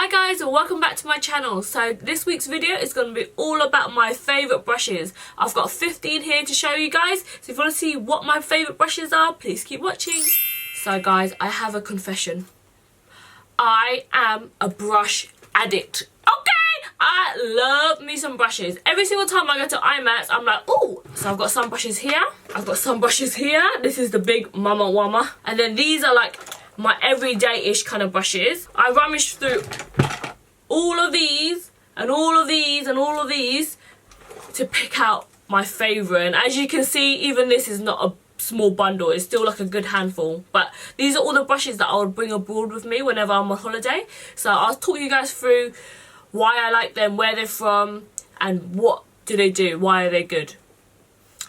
Hi guys, and welcome back to my channel. So this week's video is going to be all about my favourite brushes. I've got 15 here to show you guys, so if you want to see what my favourite brushes are, please keep watching. So guys, I have a confession. I am a brush addict. Okay, I love me some brushes. Every single time I go to IMAX, I'm like, oh. So I've got some brushes here, I've got some brushes here. This is the big Mama Wama, and then these are like my everyday-ish kind of brushes. I rummaged through all of these and all of these and all of these to pick out my favourite. And as you can see, even this is not a small bundle, it's still like a good handful. But these are all the brushes that I would bring abroad with me whenever I'm on holiday. So I'll talk you guys through why I like them, where they're from, and what do they do, why are they good.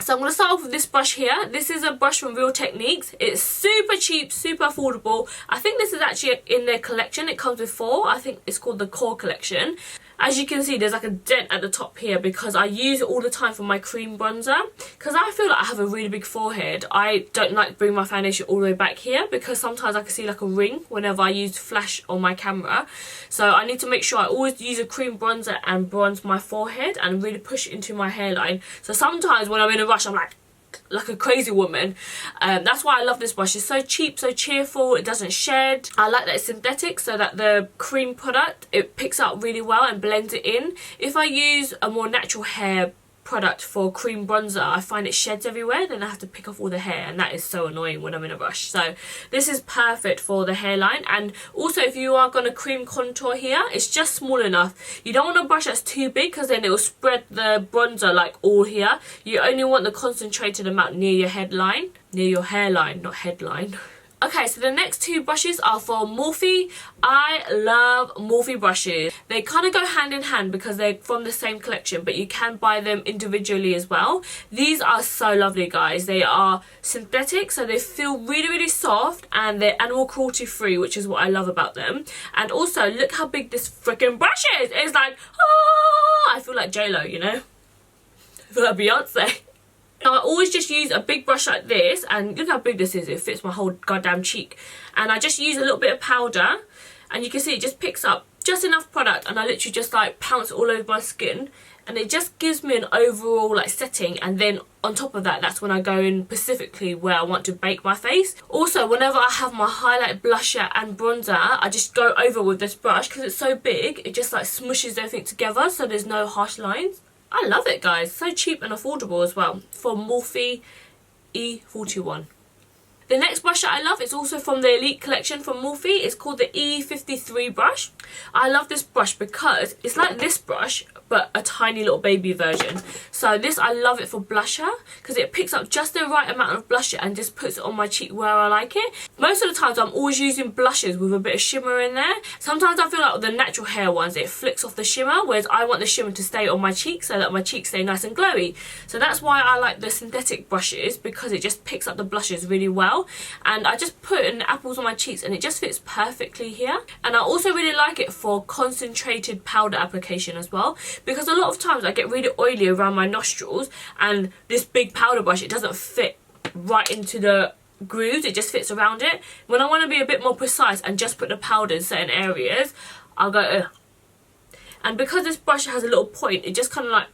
So I'm going to start off with this brush here. This is a brush from Real Techniques. It's super cheap, super affordable. I think this is actually in their collection. It comes with 4. I think it's called the Core Collection. As you can see, there's like a dent at the top here because I use it all the time for my cream bronzer. Because I feel like I have a really big forehead. I don't like to bring my foundation all the way back here because sometimes I can see like a ring whenever I use flash on my camera. So I need to make sure I always use a cream bronzer and bronze my forehead and really push it into my hairline. So sometimes when I'm in a rush, I'm like a crazy woman. That's why I love this brush. It's so cheap, so cheerful, it doesn't shed. I like that it's synthetic so that the cream product, it picks up really well and blends it in. If I use a more natural hair product for cream bronzer, I find it sheds everywhere, then I have to pick off all the hair, and that is so annoying when I'm in a rush. So this is perfect for the hairline. And also if you are going to cream contour here, it's just small enough. You don't want a brush that's too big because then it will spread the bronzer like all here. You only want the concentrated amount near your headline, near your hairline, not headline. Okay, so the next 2 brushes are for Morphe. I love Morphe brushes. They kind of go hand in hand because they're from the same collection, but you can buy them individually as well. These are so lovely, guys. They are synthetic, so they feel really, really soft, and they're animal cruelty free, which is what I love about them. And also, look how big this freaking brush is. It's like, oh, I feel like J-Lo, you know? I feel like Beyonce. Now I always just use a big brush like this, and look how big this is, it fits my whole goddamn cheek. And I just use a little bit of powder, and you can see it just picks up just enough product, and I literally just like pounce it all over my skin, and it just gives me an overall like setting. And then on top of that, that's when I go in specifically where I want to bake my face. Also, whenever I have my highlight, blusher and bronzer, I just go over with this brush because it's so big, it just like smushes everything together so there's no harsh lines. I love it, guys. So cheap and affordable as well, for Morphe E41. The next brush that I love is also from the Elite collection from Morphe. It's called the E53 brush. I love this brush because it's like this brush, but a tiny little baby version. So this, I love it for blusher because it picks up just the right amount of blusher and just puts it on my cheek where I like it. Most of the times I'm always using blushes with a bit of shimmer in there. Sometimes I feel like with the natural hair ones, it flicks off the shimmer, whereas I want the shimmer to stay on my cheek so that my cheeks stay nice and glowy. So that's why I like the synthetic brushes, because it just picks up the blushes really well. And I just put in the apples on my cheeks and it just fits perfectly here. And I also really like it for concentrated powder application as well, because a lot of times I get really oily around my nostrils, and this big powder brush, it doesn't fit right into the grooves, it just fits around it. When I want to be a bit more precise and just put the powder in certain areas, I'll go ugh. And because this brush has a little point, it just kind of like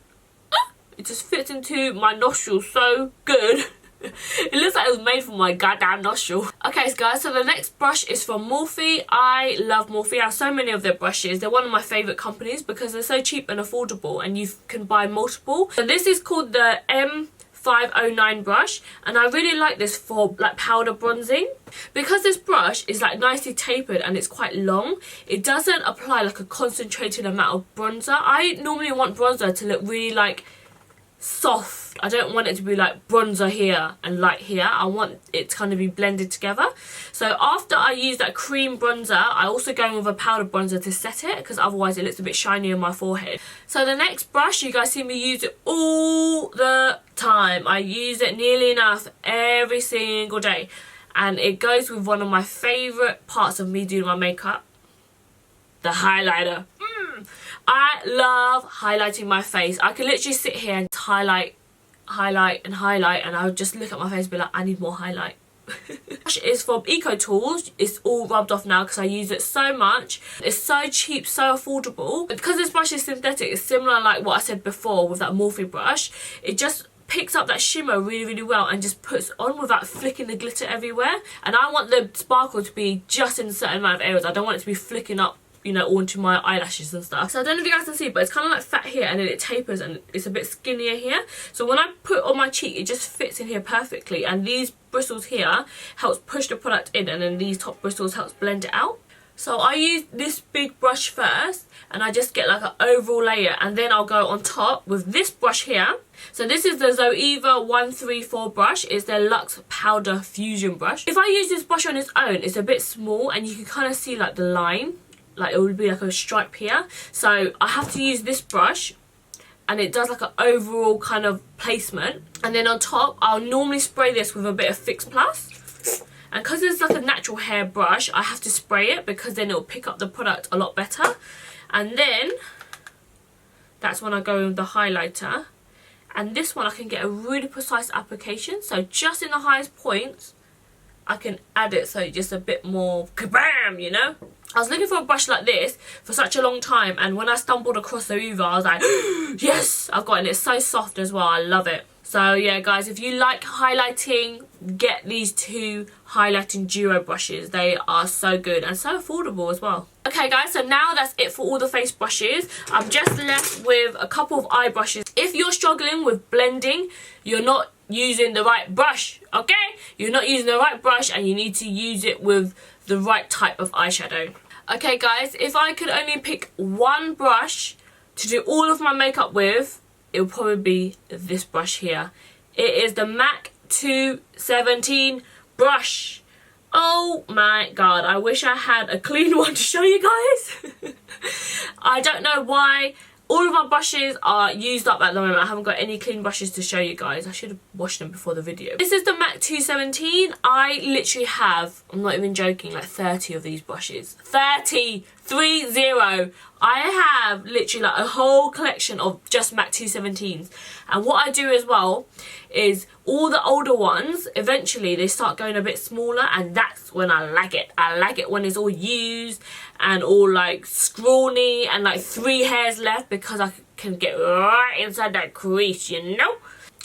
it just fits into my nostrils so good. It looks like it was made for my goddamn nostril. Okay, guys, so the next brush is from Morphe. I love Morphe. I have so many of their brushes. They're one of my favourite companies because they're so cheap and affordable, and you can buy multiple. So this is called the M509 brush, and I really like this for like powder bronzing. Because this brush is like nicely tapered and it's quite long, it doesn't apply like a concentrated amount of bronzer. I normally want bronzer to look really like soft. I don't want it to be like bronzer here and light here. I want it to kind of be blended together. So after I use that cream bronzer, I also go in with a powder bronzer to set it, because otherwise it looks a bit shiny on my forehead. So the next brush, you guys see me use it all the time. I use it nearly enough every single day, and it goes with one of my favourite parts of me doing my makeup, the highlighter. I love highlighting my face. I can literally sit here and highlight, and I would just look at my face and be like, I need more highlight. Brush is from Eco Tools. It's all rubbed off now because I use it so much. It's so cheap, so affordable. Because this brush is synthetic, it's similar like what I said before with that Morphe brush. It just picks up that shimmer really well and just puts on without flicking the glitter everywhere. And I want the sparkle to be just in a certain amount of areas. I don't want it to be flicking up, you know, onto my eyelashes and stuff. So I don't know if you guys can see, but it's kind of like fat here and then it tapers and it's a bit skinnier here. So when I put it on my cheek, it just fits in here perfectly. And these bristles here helps push the product in, and then these top bristles helps blend it out. So I use this big brush first and I just get like an overall layer, and then I'll go on top with this brush here. So this is the Zoeva 134 brush. It's their Luxe Powder Fusion brush. If I use this brush on its own, it's a bit small and you can kind of see like the line. Like it would be like a stripe here. So I have to use this brush and it does like an overall kind of placement. And then on top, I'll normally spray this with a bit of Fix Plus. And because it's like a natural hair brush, I have to spray it because then it'll pick up the product a lot better. And then that's when I go with the highlighter. And this one I can get a really precise application. So just in the highest points, I can add it so it's just a bit more kabam, you know. I was looking for a brush like this for such a long time, and when I stumbled across Zoeva, I was like, yes, I've got it. And it's so soft as well. I love it. So yeah, guys, if you like highlighting, get these two highlighting duo brushes. They are so good and so affordable as well. Okay guys, so now that's it for all the face brushes. I'm just left with a couple of eye brushes. If you're struggling with blending, you're not using the right brush, okay? You're not using the right brush and you need to use it with the right type of eyeshadow. Okay guys, if I could only pick one brush to do all of my makeup with, it would probably be this brush here. It is the MAC 217 brush. Oh my god, I wish I had a clean one to show you guys. I don't know why. All of my brushes are used up at the moment. I haven't got any clean brushes to show you guys. I should have washed them before the video. This is the MAC 217. I literally have, I'm not even joking, like 30 of these brushes. 30! 30! I have literally like a whole collection of just MAC 217s. And what I do as well is all the older ones, eventually they start going a bit smaller, and that's when I like it. I like it when it's all used and all like scrawny and like 3 hairs left, because I can get right inside that crease, you know?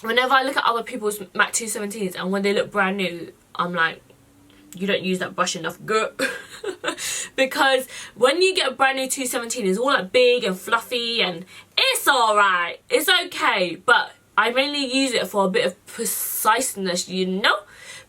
Whenever I look at other people's MAC 217s and when they look brand new, I'm like, you don't use that brush enough, girl. Because when you get a brand new 217, it's all like big and fluffy and it's alright. It's okay, but I mainly use it for a bit of preciseness, you know?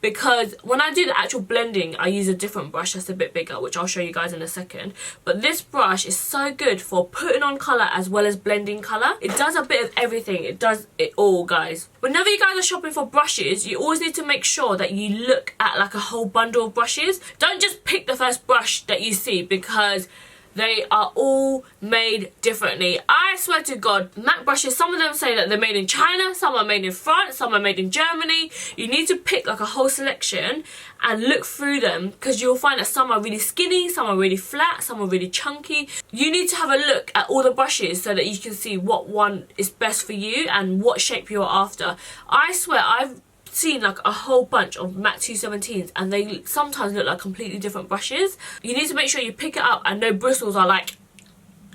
Because when I do the actual blending, I use a different brush that's a bit bigger, which I'll show you guys in a second. But this brush is so good for putting on colour as well as blending colour. It does a bit of everything. It does it all, guys. Whenever you guys are shopping for brushes, you always need to make sure that you look at like a whole bundle of brushes. Don't just pick the first brush that you see, because they are all made differently. I swear to God, MAC brushes, some of them say that they're made in China, some are made in France, some are made in Germany. You need to pick like a whole selection and look through them, because you'll find that some are really skinny, some are really flat, some are really chunky. You need to have a look at all the brushes so that you can see what one is best for you and what shape you're after. I swear, I've seen like a whole bunch of MAC 217s and they sometimes look like completely different brushes. You need to make sure you pick it up and no bristles are like,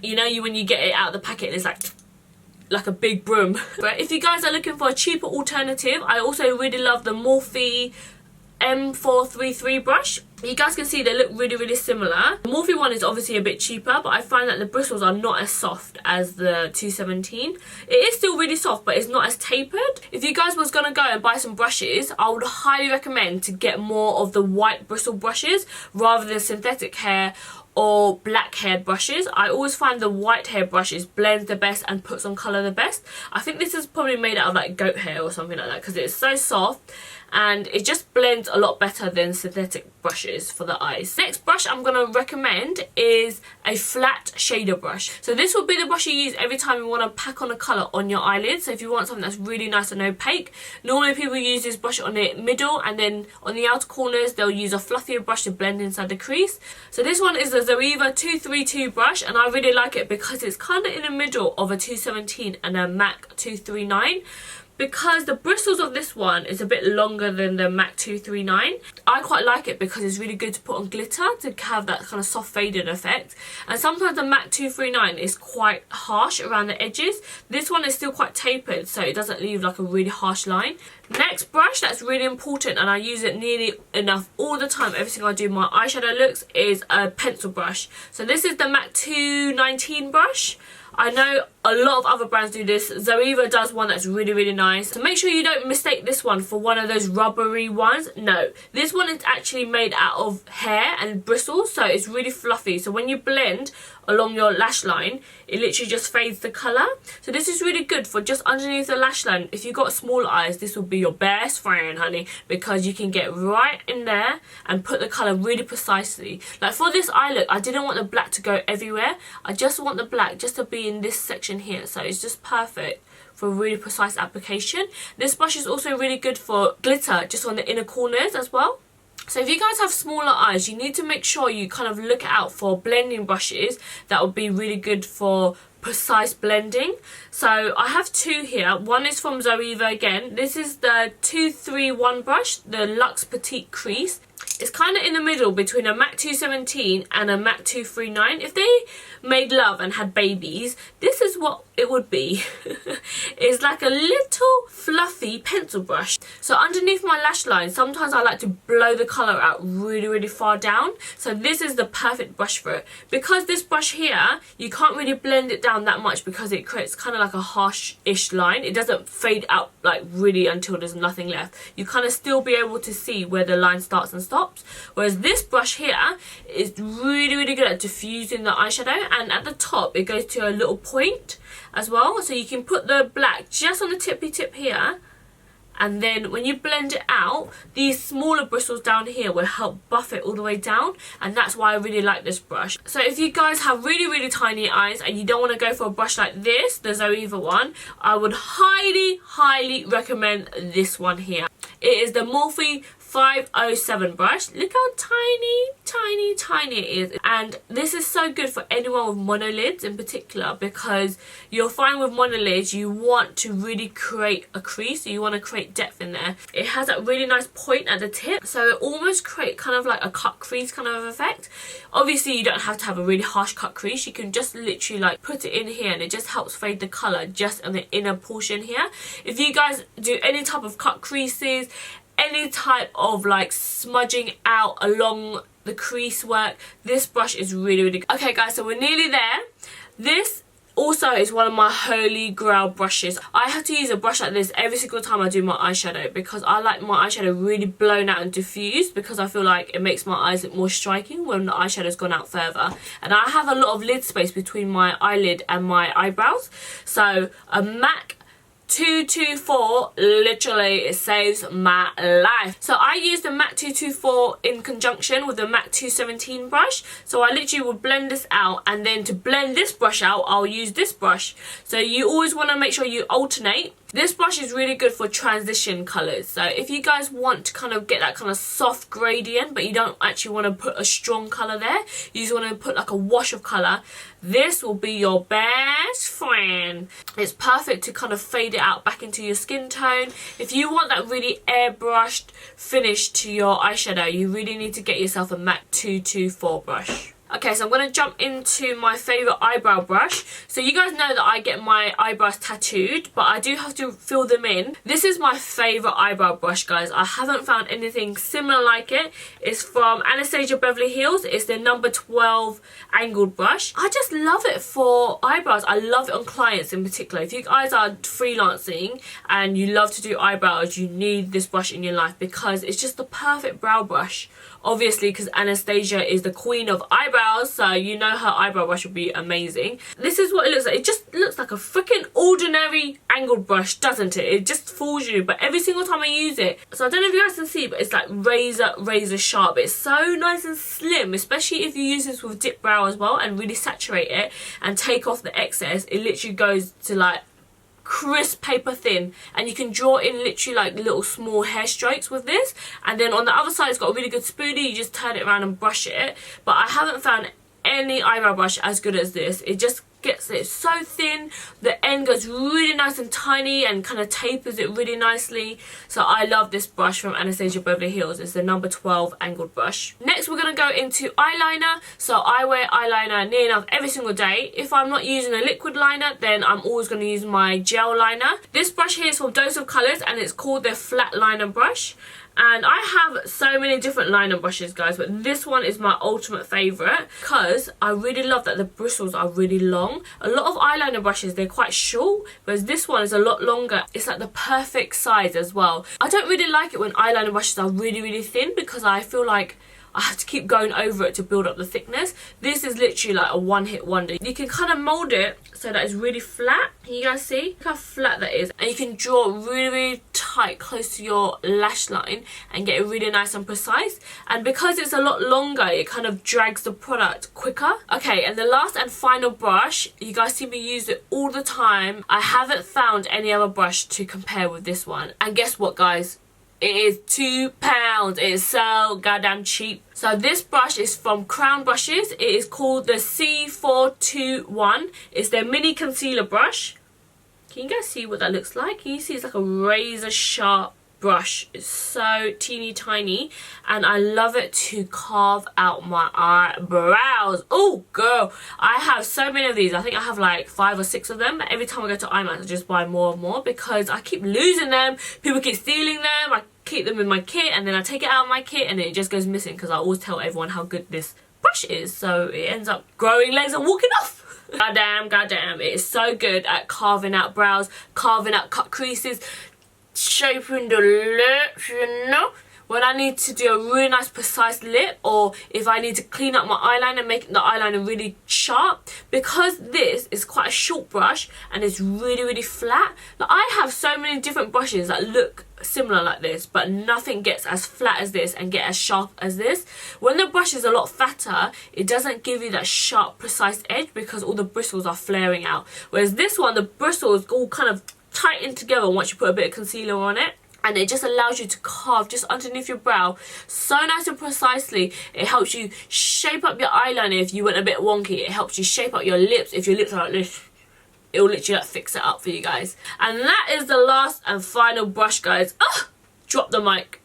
you know, when you get it out of the packet and it's like a big broom. But if you guys are looking for a cheaper alternative, I also really love the Morphe M433 brush. You guys can see they look really similar. The Morphe one is obviously a bit cheaper, but I find that the bristles are not as soft as the 217. It is still really soft, but it's not as tapered. If you guys was gonna go and buy some brushes, I would highly recommend to get more of the white bristle brushes rather than synthetic hair or black haired brushes. I always find the white hair brushes blends the best and puts on colour the best. I think this is probably made out of like goat hair or something like that, because it's so soft and it just blends a lot better than synthetic brushes for the eyes. Next brush I'm going to recommend is a flat shader brush. So this will be the brush you use every time you want to pack on a colour on your eyelids. So if you want something that's really nice and opaque, normally people use this brush on the middle, and then on the outer corners they'll use a fluffier brush to blend inside the crease. So this one is the Zoeva 232 brush, and I really like it because it's kind of in the middle of a 217 and a MAC 239. because the bristles of this one is a bit longer than the MAC 239. I quite like it because it's really good to put on glitter to have that kind of soft faded effect. And sometimes the MAC 239 is quite harsh around the edges. This one is still quite tapered, so it doesn't leave like a really harsh line. Next brush that's really important, and I use it nearly enough all the time every time I do my eyeshadow looks, is a pencil brush. So this is the MAC 219 brush. I know a lot of other brands do this. Zoeva does one that's really nice. So make sure you don't mistake this one for one of those rubbery ones. No, this one is actually made out of hair and bristles, so it's really fluffy. So when you blend along your lash line, it literally just fades the colour. So this is really good for just underneath the lash line. If you've got small eyes, this will be your best friend, honey, because you can get right in there and put the colour really precisely. Like for this eye look, I didn't want the black to go everywhere. I just want the black just to be in this section here, so it's just perfect for a really precise application. This brush is also really good for glitter just on the inner corners as well. So if you guys have smaller eyes, you need to make sure you kind of look out for blending brushes that would be really good for precise blending. So I have two here. One is from Zoeva again. This is the 231 brush, the Luxe Petite Crease. It's kind of in the middle between a MAC 217 and a MAC 239. If they made love and had babies, this is what it would be. It's like a little fluffy pencil brush. So underneath my lash line, sometimes I like to blow the colour out really far down. So this is the perfect brush for it. Because this brush here, you can't really blend it down that much because it creates kind of like a harsh-ish line. It doesn't fade out like really until there's nothing left. You kind of still be able to see where the line starts and stops. Whereas this brush here is really good at diffusing the eyeshadow, and at the top it goes to a little point as well, so you can put the black just on the tippy tip here, and then when you blend it out, these smaller bristles down here will help buff it all the way down, and that's why I really like this brush. So if you guys have really tiny eyes and you don't want to go for a brush like this, the Zoeva one, I would highly recommend this one here. It is the Morphe 507 brush. Look how tiny it is, and this is so good for anyone with monolids in particular, because you'll find with monolids you want to really create a crease, so you want to create depth in there. It has that really nice point at the tip, so it almost creates kind of like a cut crease kind of effect. Obviously you don't have to have a really harsh cut crease, you can just literally like put it in here and it just helps fade the colour just on the inner portion here. If you guys do any type of cut creases, any type of like smudging out along the crease work, this brush is really good. Okay guys, so we're nearly there. This also is one of my holy grail brushes. I have to use a brush like this every single time I do my eyeshadow, because I like my eyeshadow really blown out and diffused, because I feel like it makes my eyes look more striking when the eyeshadow's gone out further. And I have a lot of lid space between my eyelid and my eyebrows, so a MAC 224 literally it saves my life. So I use the MAC 224 in conjunction with the MAC 217 brush. So I literally will blend this out, and then to blend this brush out I'll use this brush. So you always want to make sure you alternate. This brush is really good for transition colours. So if you guys want to kind of get that kind of soft gradient, but you don't actually want to put a strong colour there, you just want to put like a wash of colour, this will be your best friend. It's perfect to kind of fade it out back into your skin tone. If you want that really airbrushed finish to your eyeshadow, you really need to get yourself a MAC 224 brush. Okay, so I'm going to jump into my favourite eyebrow brush. So you guys know that I get my eyebrows tattooed, but I do have to fill them in. This is my favourite eyebrow brush, guys. I haven't found anything similar like it. It's from Anastasia Beverly Hills. It's the number 12 angled brush. I just love it for eyebrows. I love it on clients in particular. If you guys are freelancing and you love to do eyebrows, you need this brush in your life, because it's just the perfect brow brush. Obviously, because Anastasia is the queen of eyebrows, so you know her eyebrow brush will be amazing. This is what it looks like. It just looks like a freaking ordinary angled brush, doesn't it? It just fools you, but every single time I use it, so I don't know if you guys can see, but it's like razor sharp. It's so nice and slim, especially if you use this with dip brow as well and really saturate it and take off the excess. It literally goes to like crisp paper thin, and you can draw in literally like little small hair strokes with this. And then on the other side it's got a really good spoolie, you just turn it around and brush it. But I haven't found any eyebrow brush as good as this. It just gets it so thin. The end goes really nice and tiny and kind of tapers it really nicely. So I love this brush from Anastasia Beverly Hills. It's the number 12 angled brush. Next we're going to go into eyeliner. So I wear eyeliner near enough every single day. If I'm not using a liquid liner, then I'm always going to use my gel liner. This brush here is from Dose of Colours and it's called the flat liner brush. And I have so many different liner brushes, guys, but this one is my ultimate favourite because I really love that the bristles are really long. A lot of eyeliner brushes, they're quite short, whereas this one is a lot longer. It's like the perfect size as well. I don't really like it when eyeliner brushes are really, really thin because I feel like I have to keep going over it to build up the thickness. This is literally like a one-hit wonder. You can kind of mould it so that it's really flat. Can you guys see? Look how flat that is. And you can draw really, really tight close to your lash line and get it really nice and precise. And because it's a lot longer, it kind of drags the product quicker. Okay, and the last and final brush, you guys see me use it all the time. I haven't found any other brush to compare with this one. And guess what, guys? It is £2. It is so goddamn cheap. So this brush is from Crown Brushes. It is called the C421. It's their mini concealer brush. Can you guys see what that looks like? Can you see it's like a razor sharp brush. It's so teeny tiny and I love it to carve out my eyebrows. Oh girl, I have so many of these. I think I have like 5 or 6 of them. Every time I go to IMAX I just buy more and more because I keep losing them. People keep stealing them. I keep them in my kit and then I take it out of my kit and it just goes missing because I always tell everyone how good this brush is, so it ends up growing legs and walking off. Goddamn, it is so good at carving out brows, carving out cut creases, shaping the lips, you know. When I need to do a really nice precise lip, or if I need to clean up my eyeliner, making the eyeliner really sharp, because this is quite a short brush and it's really, really flat. Like, I have so many different brushes that look similar like this, but nothing gets as flat as this and get as sharp as this. When the brush is a lot fatter, it doesn't give you that sharp, precise edge because all the bristles are flaring out. Whereas this one, the bristles all kind of tighten together once you put a bit of concealer on it. And it just allows you to carve just underneath your brow so nice and precisely. It helps you shape up your eyeliner if you went a bit wonky. It helps you shape up your lips if your lips are like this. It will literally like fix it up for you guys. And that is the last and final brush, guys. Ah, drop the mic.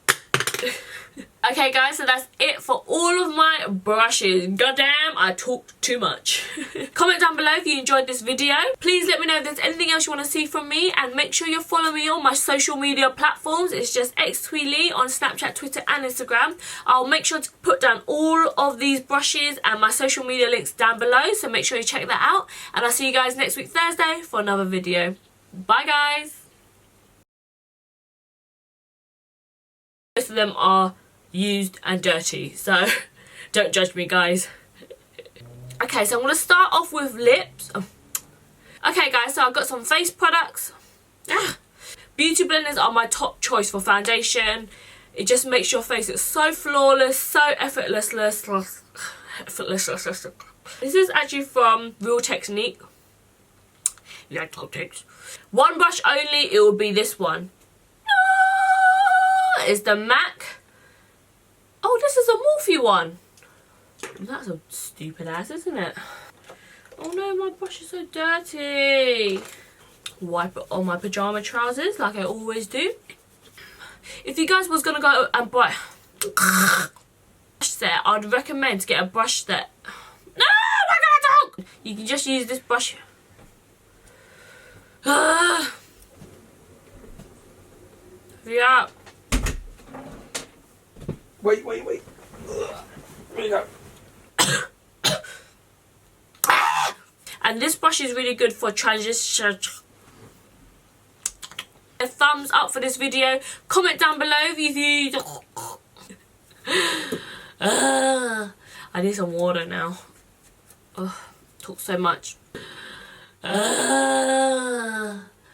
Okay guys, so that's it for all of my brushes. Goddamn, I talked too much. Comment down below if you enjoyed this video. Please let me know if there's anything else you want to see from me, and make sure you follow me on my social media platforms. It's just xThuyLe on Snapchat, Twitter and Instagram. I'll make sure to put down all of these brushes and my social media links down below, so make sure you check that out. And I'll see you guys next week Thursday for another video. Bye guys. Most of them are used and dirty, so don't judge me, guys. Okay, so I'm going to start off with lips. Okay guys, so I've got some face products. Beauty blenders are my top choice for foundation. It just makes your face look so flawless, so effortless. This is actually from Real Technique. Yeah, top tips. One brush only, it will be this one. It's the MAC. Oh, this is a Morphe one. That's a stupid ass, isn't it? Oh no, my brush is so dirty. Wipe it on my pyjama trousers like I always do. If you guys was gonna go and buy a brush set, I'd recommend to get a brush set. No, I gotta talk. You can just use this brush. Hurry up. Wait. There you go. And this brush is really good for transition. A thumbs up for this video. Comment down below if you... I need some water now. Talk so much.